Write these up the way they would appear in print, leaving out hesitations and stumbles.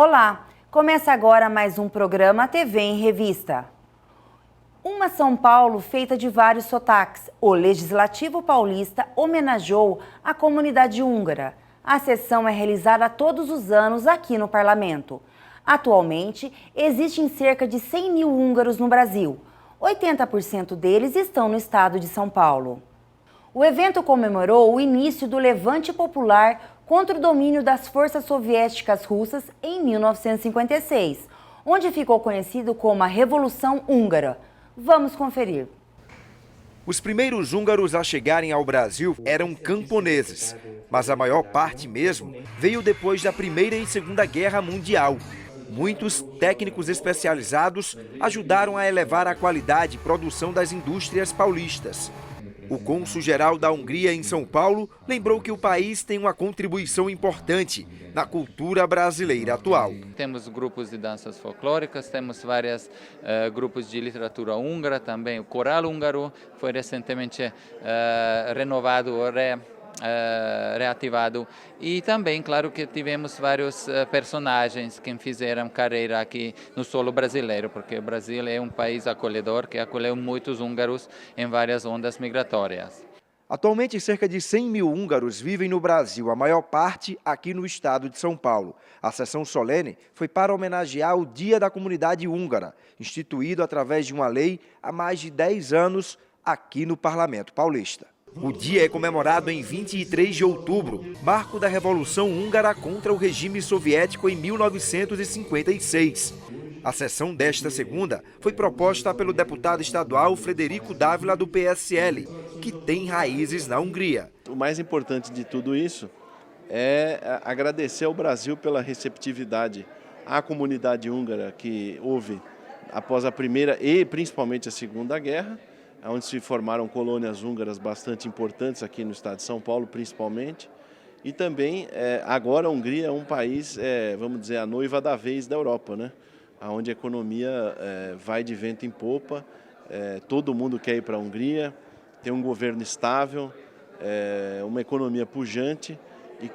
Olá, começa agora mais um programa TV em Revista. Uma São Paulo feita de vários sotaques. O Legislativo Paulista homenageou a comunidade húngara. A sessão é realizada todos os anos aqui no Parlamento. Atualmente, existem cerca de 100 mil húngaros no Brasil. 80% deles estão no estado de São Paulo. O evento comemorou o início do levante popular contra o domínio das forças soviéticas russas em 1956, onde ficou conhecido como a Revolução Húngara. Vamos conferir. Os primeiros húngaros a chegarem ao Brasil eram camponeses, mas a maior parte mesmo veio depois da Primeira e Segunda Guerra Mundial. Muitos técnicos especializados ajudaram a elevar a qualidade e produção das indústrias paulistas. O cônsul-geral da Hungria em São Paulo lembrou que o país tem uma contribuição importante na cultura brasileira atual. Temos grupos de danças folclóricas, temos vários grupos de literatura húngara também. O coral húngaro foi recentemente renovado, reativado, e também, claro, que tivemos vários personagens que fizeram carreira aqui no solo brasileiro, porque o Brasil é um país acolhedor que acolheu muitos húngaros em várias ondas migratórias. Atualmente, cerca de 100 mil húngaros vivem no Brasil, a maior parte aqui no estado de São Paulo. A sessão solene foi para homenagear o Dia da Comunidade Húngara, instituído através de uma lei há mais de 10 anos aqui no Parlamento Paulista. O dia é comemorado em 23 de outubro, marco da Revolução Húngara contra o regime soviético em 1956. A sessão desta segunda foi proposta pelo deputado estadual Frederico Dávila, do PSL, que tem raízes na Hungria. O mais importante de tudo isso é agradecer ao Brasil pela receptividade à comunidade húngara que houve após a Primeira e principalmente a Segunda Guerra, onde se formaram colônias húngaras bastante importantes aqui no estado de São Paulo, principalmente. E também, agora a Hungria é um país, vamos dizer, a noiva da vez da Europa, né? Onde a economia vai de vento em popa, todo mundo quer ir para a Hungria, tem um governo estável, uma economia pujante e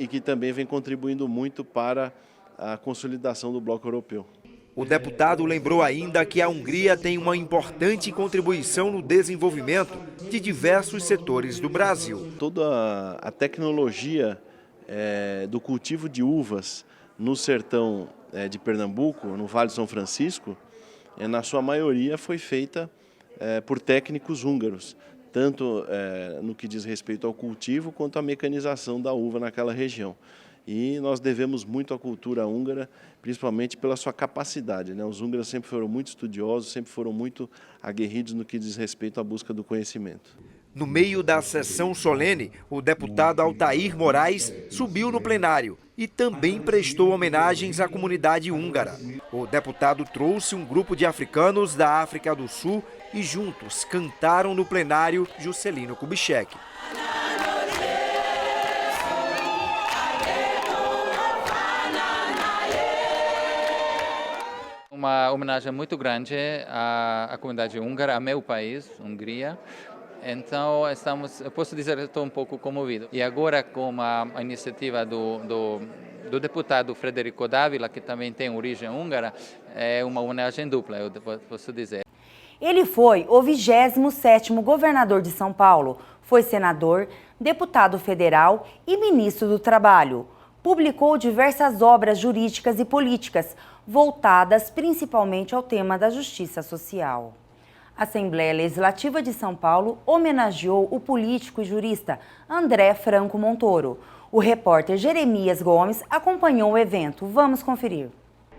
que também vem contribuindo muito para a consolidação do bloco europeu. O deputado lembrou ainda que a Hungria tem uma importante contribuição no desenvolvimento de diversos setores do Brasil. Toda a tecnologia do cultivo de uvas no sertão de Pernambuco, no Vale do São Francisco, na sua maioria foi feita por técnicos húngaros, tanto no que diz respeito ao cultivo quanto à mecanização da uva naquela região. E nós devemos muito à cultura húngara, principalmente pela sua capacidade, né? Os húngaros sempre foram muito estudiosos, sempre foram muito aguerridos no que diz respeito à busca do conhecimento. No meio da sessão solene, o deputado Altair Moraes subiu no plenário e também prestou homenagens à comunidade húngara. O deputado trouxe um grupo de africanos da África do Sul e juntos cantaram no plenário Juscelino Kubitschek. Uma homenagem muito grande à comunidade húngara, ao meu país, Hungria. Então, eu posso dizer que estou um pouco comovido. E agora, com a iniciativa do deputado Frederico Dávila, que também tem origem húngara, é uma homenagem dupla, eu posso dizer. Ele foi o 27º governador de São Paulo, foi senador, deputado federal e ministro do Trabalho. Publicou diversas obras jurídicas e políticas, voltadas principalmente ao tema da justiça social. A Assembleia Legislativa de São Paulo homenageou o político e jurista André Franco Montoro. O repórter Jeremias Gomes acompanhou o evento. Vamos conferir.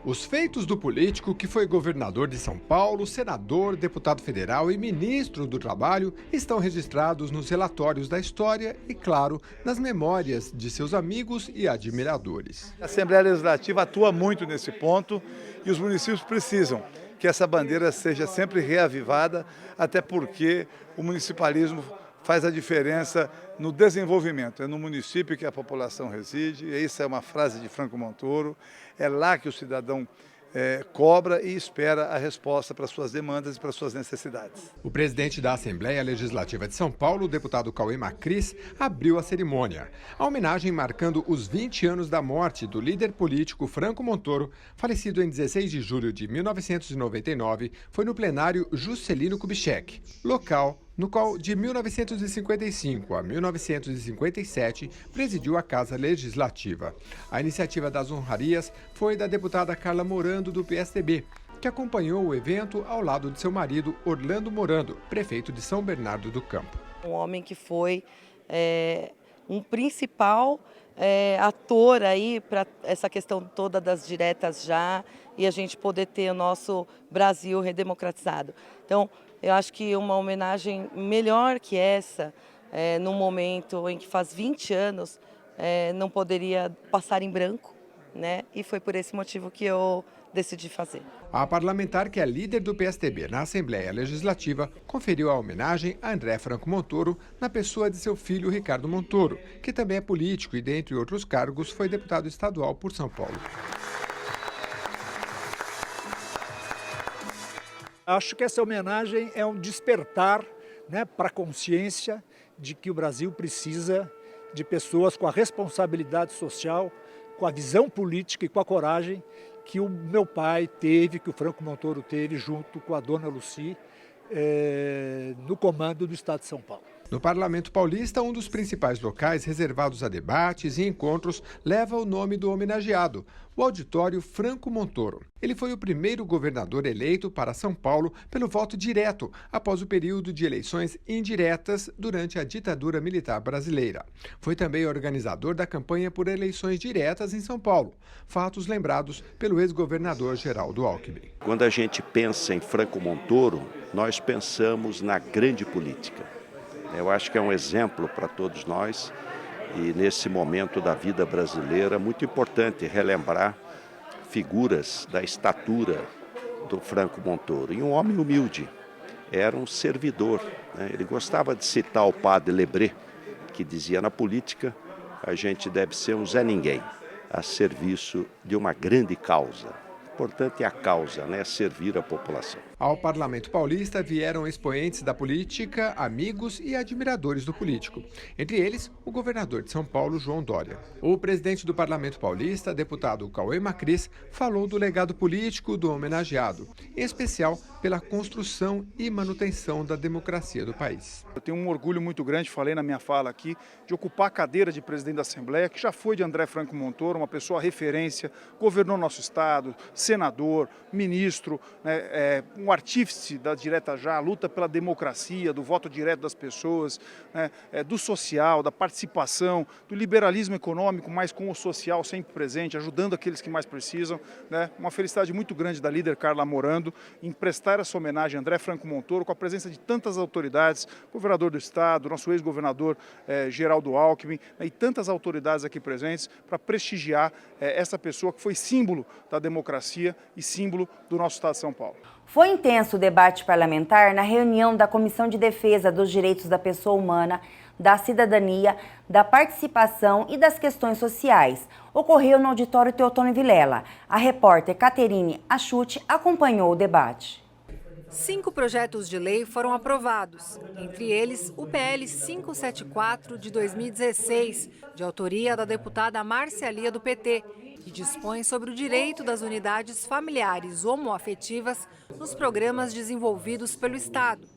Os feitos do político que foi governador de São Paulo, senador, deputado federal e ministro do Trabalho estão registrados nos relatórios da história e, claro, nas memórias de seus amigos e admiradores. A Assembleia Legislativa atua muito nesse ponto e os municípios precisam que essa bandeira seja sempre reavivada, até porque o municipalismo faz a diferença no desenvolvimento. É no município que a população reside, e isso é uma frase de Franco Montoro, é lá que o cidadão cobra e espera a resposta para suas demandas e para suas necessidades. O presidente da Assembleia Legislativa de São Paulo, o deputado Cauê Macris, abriu a cerimônia. A homenagem marcando os 20 anos da morte do líder político Franco Montoro, falecido em 16 de julho de 1999, foi no plenário Juscelino Kubitschek, local no qual, de 1955 a 1957, presidiu a Casa Legislativa. A iniciativa das honrarias foi da deputada Carla Morando, do PSDB, que acompanhou o evento ao lado de seu marido, Orlando Morando, prefeito de São Bernardo do Campo. Um homem que foi um principal ator aí para essa questão toda das diretas já e a gente poder ter o nosso Brasil redemocratizado. Então, eu acho que uma homenagem melhor que essa, num momento em que faz 20 anos, não poderia passar em branco, né? E foi por esse motivo que eu decidi fazer. A parlamentar, que é líder do PSDB na Assembleia Legislativa, conferiu a homenagem a André Franco Montoro na pessoa de seu filho Ricardo Montoro, que também é político e, dentre outros cargos, foi deputado estadual por São Paulo. Acho que essa homenagem é um despertar, né, para a consciência de que o Brasil precisa de pessoas com a responsabilidade social, com a visão política e com a coragem que o meu pai teve, que o Franco Montoro teve junto com a dona Lucy, no comando do Estado de São Paulo. No Parlamento Paulista, um dos principais locais reservados a debates e encontros leva o nome do homenageado, o Auditório Franco Montoro. Ele foi o primeiro governador eleito para São Paulo pelo voto direto, após o período de eleições indiretas durante a ditadura militar brasileira. Foi também organizador da campanha por eleições diretas em São Paulo, fatos lembrados pelo ex-governador Geraldo Alckmin. Quando a gente pensa em Franco Montoro, nós pensamos na grande política. Eu acho que é um exemplo para todos nós e nesse momento da vida brasileira é muito importante relembrar figuras da estatura do Franco Montoro. E um homem humilde, era um servidor, né? Ele gostava de citar o padre Lebré, que dizia: na política a gente deve ser um Zé Ninguém, a serviço de uma grande causa. Importante é a causa, né? Servir a população. Ao Parlamento Paulista vieram expoentes da política, amigos e admiradores do político. Entre eles, o governador de São Paulo, João Dória. O presidente do Parlamento Paulista, deputado Cauê Macris, falou do legado político do homenageado, em especial pela construção e manutenção da democracia do país. Eu tenho um orgulho muito grande, falei na minha fala aqui, de ocupar a cadeira de presidente da Assembleia, que já foi de André Franco Montoro, uma pessoa referência, governou nosso estado, senador, ministro, né, um artífice da direta já, luta pela democracia, do voto direto das pessoas, né, do social, da participação, do liberalismo econômico, mas com o social sempre presente, ajudando aqueles que mais precisam, né. Uma felicidade muito grande da líder Carla Morando em prestar essa homenagem a André Franco Montoro, com a presença de tantas autoridades, governador do estado, nosso ex-governador Geraldo Alckmin, né, e tantas autoridades aqui presentes para prestigiar essa pessoa que foi símbolo da democracia e símbolo do nosso estado de São Paulo. Foi intenso o debate parlamentar na reunião da Comissão de Defesa dos Direitos da Pessoa Humana, da Cidadania, da Participação e das Questões Sociais. Ocorreu no auditório Teotônio Vilela. A repórter Caterine Achute acompanhou o debate. 5 projetos de lei foram aprovados, entre eles o PL 574 de 2016, de autoria da deputada Márcia Lia do PT, que dispõe sobre o direito das unidades familiares homoafetivas nos programas desenvolvidos pelo Estado.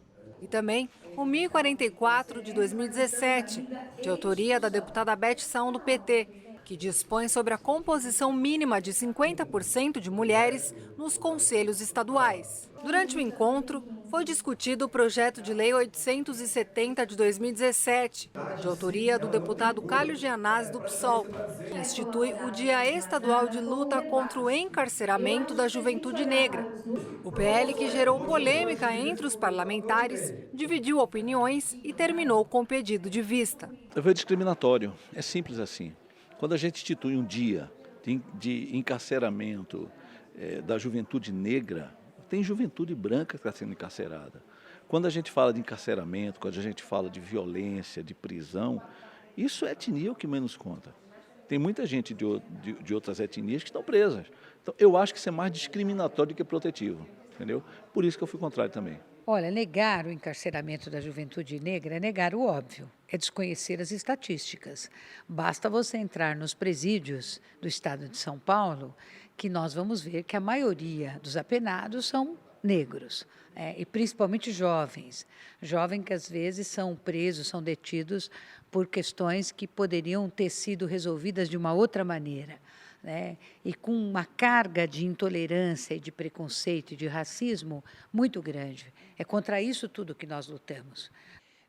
E também o 1044 de 2017, de autoria da deputada Beth Saão do PT, que dispõe sobre a composição mínima de 50% de mulheres nos conselhos estaduais. Durante o encontro, foi discutido o projeto de lei 870 de 2017, de autoria do deputado Cálio Gianazzi do PSOL, que institui o Dia Estadual de Luta contra o Encarceramento da Juventude Negra. O PL, que gerou polêmica entre os parlamentares, dividiu opiniões e terminou com o pedido de vista. Foi discriminatório, é simples assim. Quando a gente institui um dia de encarceramento da juventude negra, tem juventude branca que está sendo encarcerada. Quando a gente fala de encarceramento, quando a gente fala de violência, de prisão, isso é etnia o que menos conta. Tem muita gente de outras etnias que estão presas. Então, eu acho que isso é mais discriminatório do que protetivo, entendeu? Por isso que eu fui contrário também. Olha, negar o encarceramento da juventude negra é negar o óbvio, é desconhecer as estatísticas. Basta você entrar nos presídios do estado de São Paulo, que nós vamos ver que a maioria dos apenados são negros, e principalmente jovens. Jovens que às vezes são presos, são detidos por questões que poderiam ter sido resolvidas de uma outra maneira. E com uma carga de intolerância e de preconceito e de racismo muito grande. É contra isso tudo que nós lutamos.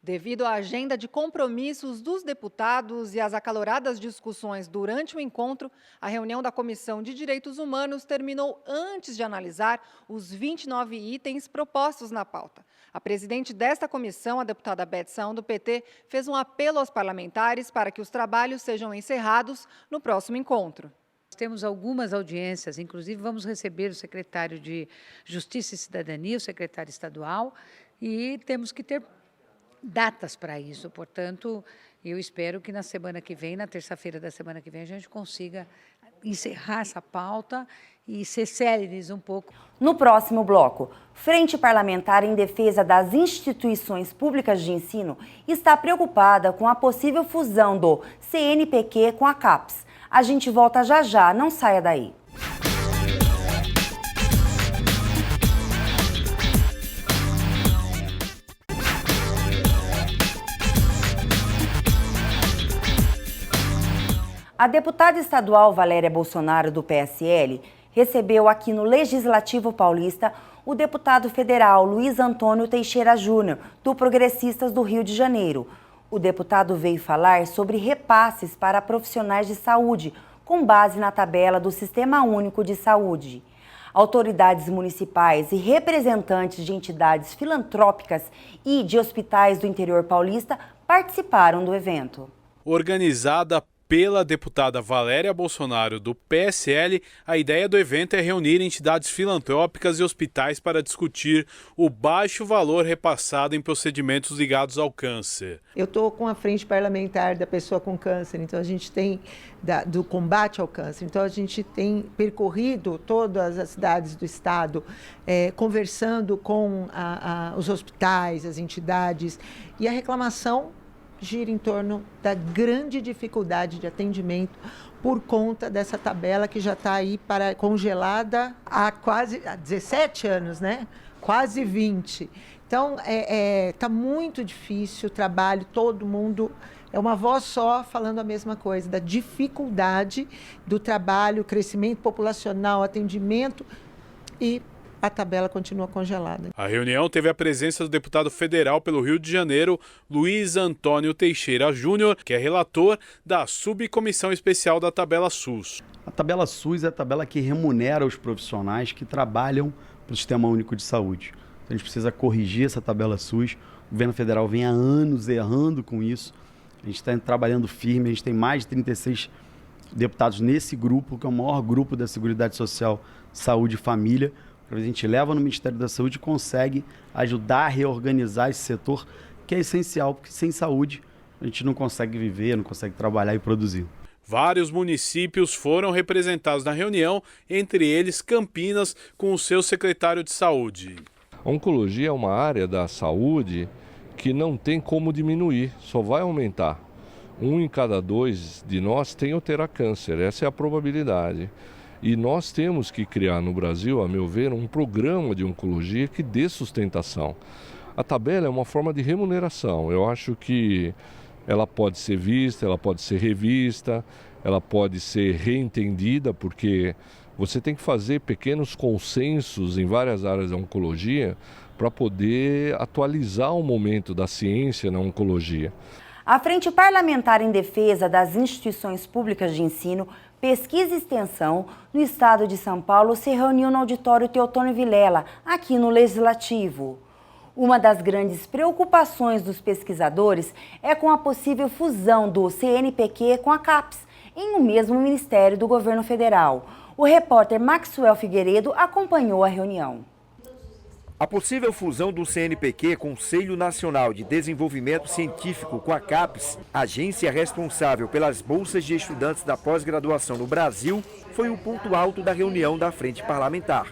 Devido à agenda de compromissos dos deputados e às acaloradas discussões durante o encontro, a reunião da Comissão de Direitos Humanos terminou antes de analisar os 29 itens propostos na pauta. A presidente desta comissão, a deputada Beth Saão, do PT, fez um apelo aos parlamentares para que os trabalhos sejam encerrados no próximo encontro. Temos algumas audiências, inclusive vamos receber o secretário de Justiça e Cidadania, o secretário estadual, e temos que ter datas para isso. Portanto, eu espero que na semana que vem, na terça-feira da semana que vem, a gente consiga encerrar essa pauta e ser céleres um pouco. No próximo bloco, Frente Parlamentar em Defesa das Instituições Públicas de Ensino está preocupada com a possível fusão do CNPq com a CAPES. A gente volta já já, não saia daí. A deputada estadual Valéria Bolsonaro, do PSL, recebeu aqui no Legislativo Paulista o deputado federal Luiz Antônio Teixeira Júnior, do Progressistas do Rio de Janeiro. O deputado veio falar sobre repasses para profissionais de saúde, com base na tabela do Sistema Único de Saúde. Autoridades municipais e representantes de entidades filantrópicas e de hospitais do interior paulista participaram do evento. Organizada pela deputada Valéria Bolsonaro, do PSL, a ideia do evento é reunir entidades filantrópicas e hospitais para discutir o baixo valor repassado em procedimentos ligados ao câncer. Eu estou com a frente parlamentar da pessoa com câncer, então a gente tem do combate ao câncer, então a gente tem percorrido todas as cidades do estado, conversando com os hospitais, as entidades, e a reclamação gira em torno da grande dificuldade de atendimento por conta dessa tabela que já está aí congelada há quase 17 anos, né? Quase 20. Então, está muito difícil o trabalho, todo mundo é uma voz só falando a mesma coisa, da dificuldade do trabalho, crescimento populacional, atendimento, e a tabela continua congelada. A reunião teve a presença do deputado federal pelo Rio de Janeiro, Luiz Antônio Teixeira Júnior, que é relator da Subcomissão Especial da Tabela SUS. A Tabela SUS é a tabela que remunera os profissionais que trabalham para o Sistema Único de Saúde. Então, a gente precisa corrigir essa Tabela SUS. O governo federal vem há anos errando com isso. A gente está trabalhando firme, a gente tem mais de 36 deputados nesse grupo, que é o maior grupo da Seguridade Social, Saúde e Família. A gente leva no Ministério da Saúde e consegue ajudar a reorganizar esse setor, que é essencial, porque sem saúde a gente não consegue viver, não consegue trabalhar e produzir. Vários municípios foram representados na reunião, entre eles Campinas, com o seu secretário de saúde. A oncologia é uma área da saúde que não tem como diminuir, só vai aumentar. 1 em cada 2 de nós tem ou terá câncer, essa é a probabilidade. E nós temos que criar no Brasil, a meu ver, um programa de oncologia que dê sustentação. A tabela é uma forma de remuneração. Eu acho que ela pode ser vista, ela pode ser revista, ela pode ser reentendida, porque você tem que fazer pequenos consensos em várias áreas da oncologia para poder atualizar o momento da ciência na oncologia. A Frente Parlamentar em Defesa das Instituições Públicas de Ensino, Pesquisa e Extensão, no estado de São Paulo, se reuniu no auditório Teotônio Vilela, aqui no Legislativo. Uma das grandes preocupações dos pesquisadores é com a possível fusão do CNPq com a CAPES, em um mesmo ministério do governo federal. O repórter Maxwell Figueiredo acompanhou a reunião. A possível fusão do CNPq, Conselho Nacional de Desenvolvimento Científico, com a CAPES, agência responsável pelas bolsas de estudantes da pós-graduação no Brasil, foi o ponto alto da reunião da Frente Parlamentar.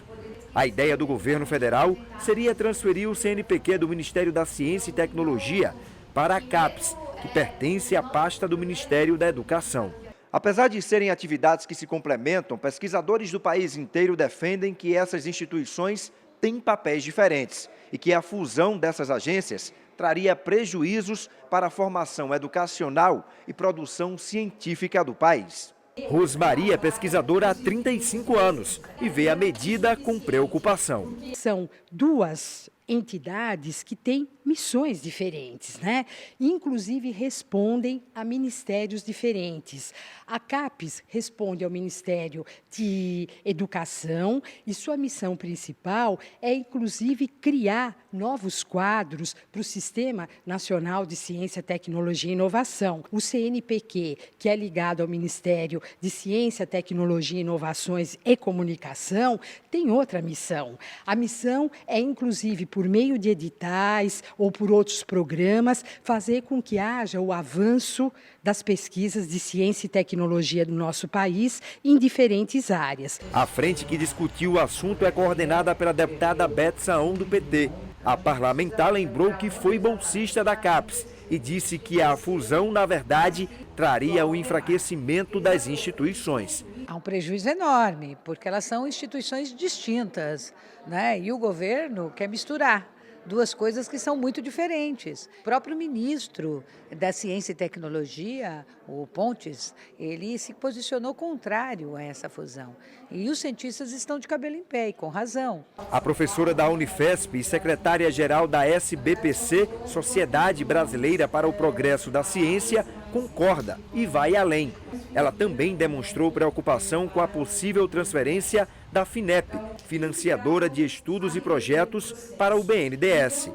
A ideia do governo federal seria transferir o CNPq do Ministério da Ciência e Tecnologia para a CAPES, que pertence à pasta do Ministério da Educação. Apesar de serem atividades que se complementam, pesquisadores do país inteiro defendem que essas instituições têm papéis diferentes e que a fusão dessas agências traria prejuízos para a formação educacional e produção científica do país. Rosmaria é pesquisadora há 35 anos e vê a medida com preocupação. São duas entidades que têm missões diferentes, né? Inclusive respondem a ministérios diferentes. A CAPES responde ao Ministério de Educação e sua missão principal é, inclusive, criar novos quadros para o Sistema Nacional de Ciência, Tecnologia e Inovação. O CNPq, que é ligado ao Ministério de Ciência, Tecnologia, Inovações e Comunicação, tem outra missão. A missão é, inclusive, por meio de editais ou por outros programas, fazer com que haja o avanço das pesquisas de ciência e tecnologia do nosso país em diferentes áreas. A frente que discutiu o assunto é coordenada pela deputada Beth Saon, do PT. A parlamentar lembrou que foi bolsista da CAPES e disse que a fusão, na verdade, traria o enfraquecimento das instituições. Há um prejuízo enorme, porque elas são instituições distintas, né? E o governo quer misturar duas coisas que são muito diferentes. O próprio ministro da Ciência e Tecnologia, o Pontes, ele se posicionou contrário a essa fusão. E os cientistas estão de cabelo em pé, e com razão. A professora da Unifesp e secretária-geral da SBPC, Sociedade Brasileira para o Progresso da Ciência, concorda e vai além. Ela também demonstrou preocupação com a possível transferência da FINEP, financiadora de estudos e projetos, para o BNDES.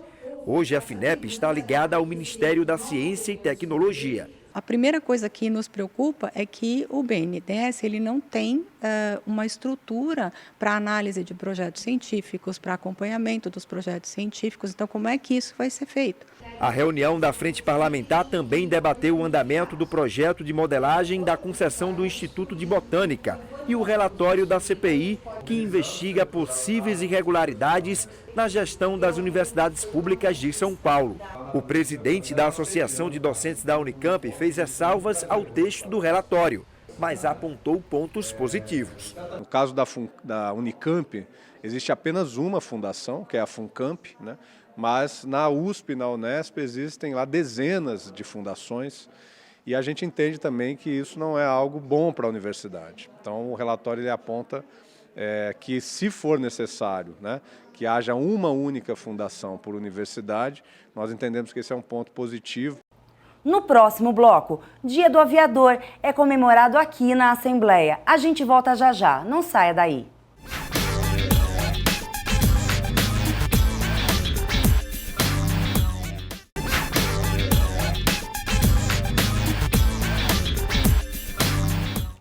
Hoje a FINEP está ligada ao Ministério da Ciência e Tecnologia. A primeira coisa que nos preocupa é que o BNDES ele não tem uma estrutura para análise de projetos científicos, para acompanhamento dos projetos científicos. Então, como é que isso vai ser feito? A reunião da Frente Parlamentar também debateu o andamento do projeto de modelagem da concessão do Instituto de Botânica e o relatório da CPI, que investiga possíveis irregularidades na gestão das universidades públicas de São Paulo. O presidente da Associação de Docentes da Unicamp fez ressalvas ao texto do relatório, mas apontou pontos positivos. No caso da Unicamp, existe apenas uma fundação, que é a FUNCAMP, né? Mas na USP, na Unesp, existem lá dezenas de fundações e a gente entende também que isso não é algo bom para a universidade. Então, o relatório ele aponta que, se for necessário, né, que haja uma única fundação por universidade, nós entendemos que esse é um ponto positivo. No próximo bloco, Dia do Aviador é comemorado aqui na Assembleia. A gente volta já já, não saia daí.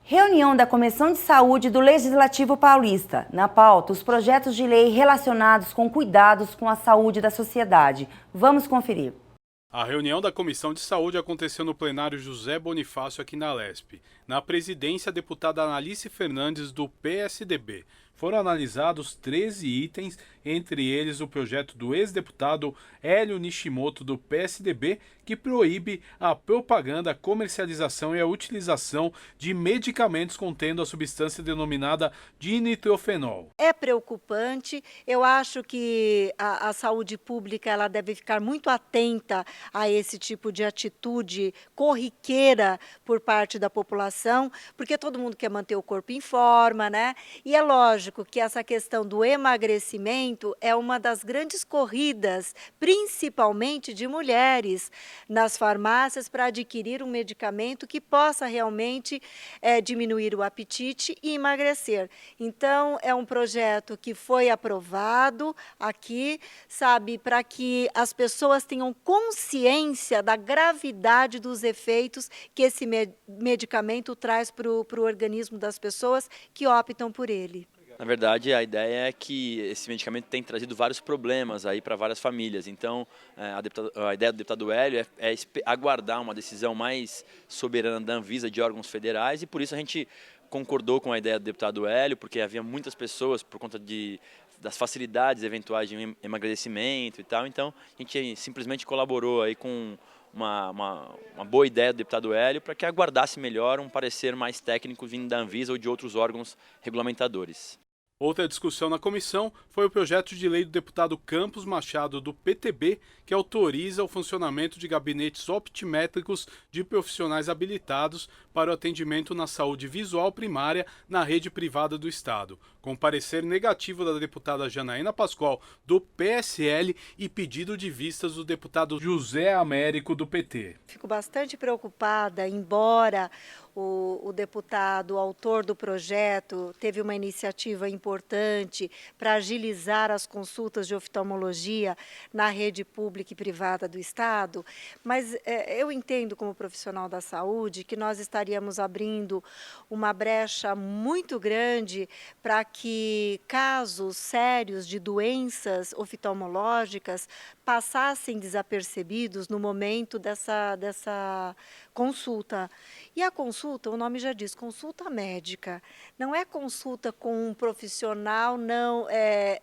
Reunião da Comissão de Saúde do Legislativo Paulista. Na pauta, os projetos de lei relacionados com cuidados com a saúde da sociedade. Vamos conferir. A reunião da Comissão de Saúde aconteceu no plenário José Bonifácio aqui na Lesp. Na presidência, a deputada Analice Fernandes, do PSDB. Foram analisados 13 itens, entre eles o projeto do ex-deputado Hélio Nishimoto, do PSDB, que proíbe a propaganda, a comercialização e a utilização de medicamentos contendo a substância denominada dinitrofenol. É preocupante, eu acho que a saúde pública ela deve ficar muito atenta a esse tipo de atitude corriqueira por parte da população, porque todo mundo quer manter o corpo em forma, né? E é lógico que essa questão do emagrecimento é uma das grandes corridas, principalmente de mulheres, nas farmácias para adquirir um medicamento que possa realmente diminuir o apetite e emagrecer. Então, é um projeto que foi aprovado aqui, sabe, para que as pessoas tenham consciência da gravidade dos efeitos que esse medicamento traz para o organismo das pessoas que optam por ele. Na verdade, a ideia é que esse medicamento tem trazido vários problemas aí para várias famílias. Então, a ideia do deputado Hélio é aguardar uma decisão mais soberana da Anvisa, de órgãos federais, e por isso a gente concordou com a ideia do deputado Hélio, porque havia muitas pessoas, por conta das facilidades eventuais de emagrecimento e tal, então a gente simplesmente colaborou aí com uma boa ideia do deputado Hélio para que aguardasse melhor um parecer mais técnico vindo da Anvisa ou de outros órgãos regulamentadores. Outra discussão na comissão foi o projeto de lei do deputado Campos Machado, do PTB, que autoriza o funcionamento de gabinetes optimétricos de profissionais habilitados para o atendimento na saúde visual primária na rede privada do Estado, com parecer negativo da deputada Janaína Pascoal, do PSL, e pedido de vistas do deputado José Américo, do PT. Fico bastante preocupada, embora o deputado, o autor do projeto, teve uma iniciativa importante para agilizar as consultas de oftalmologia na rede pública e privada do Estado, mas eu entendo como profissional da saúde que nós estaríamos abrindo uma brecha muito grande para que casos sérios de doenças oftalmológicas passassem desapercebidos no momento dessa consulta. E a consulta, o nome já diz, consulta médica. Não é consulta com um profissional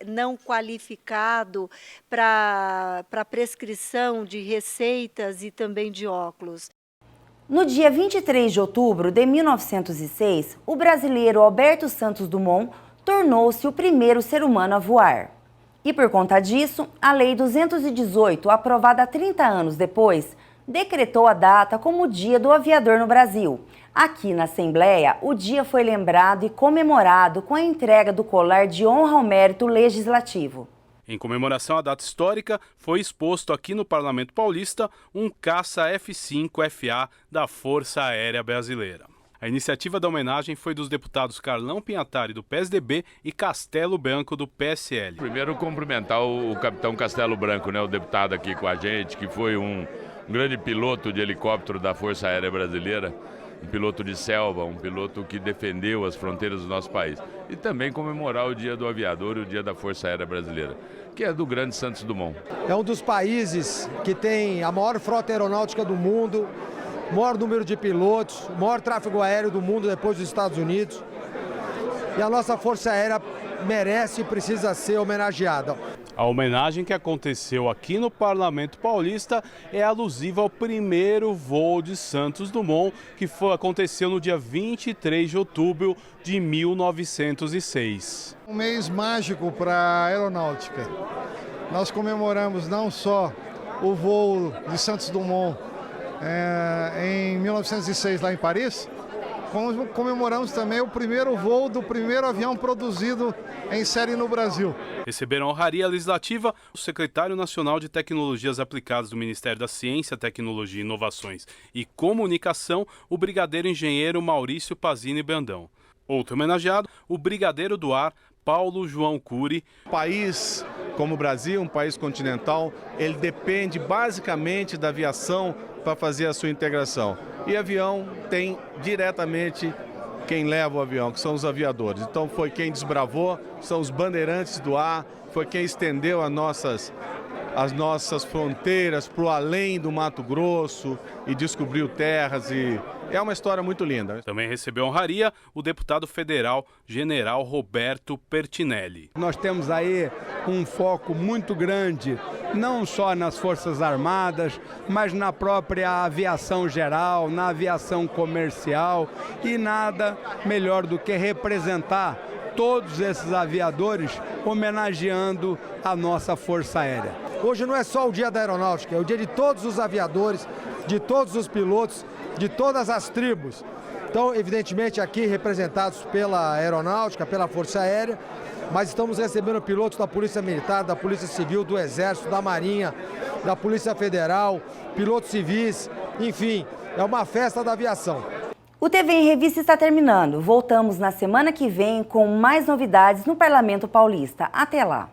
não qualificado para prescrição de receitas e também de óculos. No dia 23 de outubro de 1906, o brasileiro Alberto Santos Dumont tornou-se o primeiro ser humano a voar. E por conta disso, a Lei 218, aprovada 30 anos depois, decretou a data como o Dia do Aviador no Brasil. Aqui na Assembleia, o dia foi lembrado e comemorado com a entrega do colar de honra ao mérito legislativo. Em comemoração à data histórica, foi exposto aqui no Parlamento Paulista um caça F-5FA da Força Aérea Brasileira. A iniciativa da homenagem foi dos deputados Carlão Pinhatari, do PSDB, e Castelo Branco, do PSL. Primeiro, cumprimentar o capitão Castelo Branco, o deputado aqui com a gente, que foi um grande piloto de helicóptero da Força Aérea Brasileira, um piloto de selva, um piloto que defendeu as fronteiras do nosso país. E também comemorar o Dia do Aviador e o Dia da Força Aérea Brasileira, que é do grande Santos Dumont. É um dos países que tem a maior frota aeronáutica do mundo, o maior número de pilotos, o maior tráfego aéreo do mundo depois dos Estados Unidos. E a nossa Força Aérea merece e precisa ser homenageada. A homenagem que aconteceu aqui no Parlamento Paulista é alusiva ao primeiro voo de Santos Dumont, que aconteceu no dia 23 de outubro de 1906. Um mês mágico para a aeronáutica. Nós comemoramos não só o voo de Santos Dumont em 1906 lá em Paris, comemoramos também o primeiro voo do primeiro avião produzido em série no Brasil. Receberam a honraria legislativa o secretário nacional de Tecnologias Aplicadas do Ministério da Ciência, Tecnologia, Inovações e Comunicação, o brigadeiro engenheiro Maurício Pazini Brandão. Outro homenageado, o brigadeiro do ar Paulo João Cury. Um país como o Brasil, um país continental, ele depende basicamente da aviação para fazer a sua integração. E avião tem diretamente quem leva o avião, que são os aviadores. Então foi quem desbravou, são os bandeirantes do ar, foi quem estendeu as nossas fronteiras para o além do Mato Grosso e descobriu terras e é uma história muito linda. Também recebeu honraria o deputado federal General Roberto Pertinelli. Nós temos aí um foco muito grande, não só nas Forças Armadas, mas na própria aviação geral, na aviação comercial, e nada melhor do que representar todos esses aviadores homenageando a nossa Força Aérea. Hoje não é só o Dia da Aeronáutica, é o dia de todos os aviadores, de todos os pilotos, de todas as tribos. Então, evidentemente, aqui representados pela Aeronáutica, pela Força Aérea, mas estamos recebendo pilotos da Polícia Militar, da Polícia Civil, do Exército, da Marinha, da Polícia Federal, pilotos civis, enfim, é uma festa da aviação. O TV em Revista está terminando. Voltamos na semana que vem com mais novidades no Parlamento Paulista. Até lá!